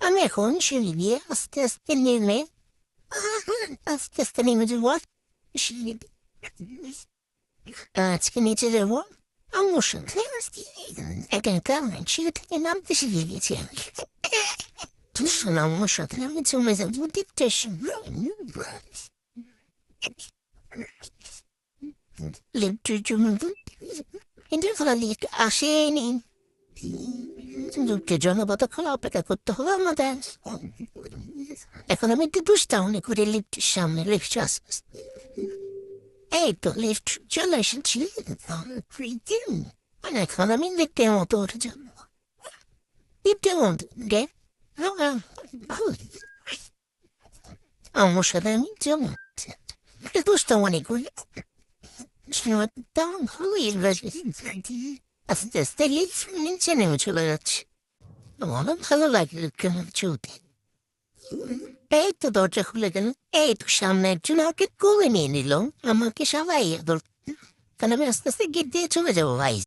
আমি এখন সিঁড়ি দিয়ে আস্তে আস্তে নেমে আস্তে আস্তে নেমে যাবো সিঁড়ি দিয়ে। আজকে নিচে যাবো আম্মুর সাথে। একা একা আমি সিঁড়ি থেকে নামতে শিখে গেছি আমি। শোনো, আম্মুর সাথে আমি জমে যাবো ডিপটেশন। লিফটের জন্য কিন্তু ফলে লিফট আসেনি। লিফটের জন্য কতক্ষণ অপেক্ষা করতে হবে আমাদের। এখন আমি একটু দুষ্টাউনি করে লিফটের সামনে লিফট আসবে। এই তো লিফট চলে এসেছি। এখন আমি লিফটের মতো উঠে যাবো। লিফটের মতো আমার সাথে আমি যেমন দুষ্টাউনি করি তেমন ভালোই আস্তে আস্তে লিফট নিচে নেমে চলে যাচ্ছে। আমারও ভালো লাগে কেমন চলতে। এই তো দরজা খুলে গেল। এই তো সামনে একজন আমাকে কোলে নিয়ে নিল। আমাকে সবাই আদর, কারণ আমি আস্তে আস্তে গেট দিয়ে চলে যাবো ভাই।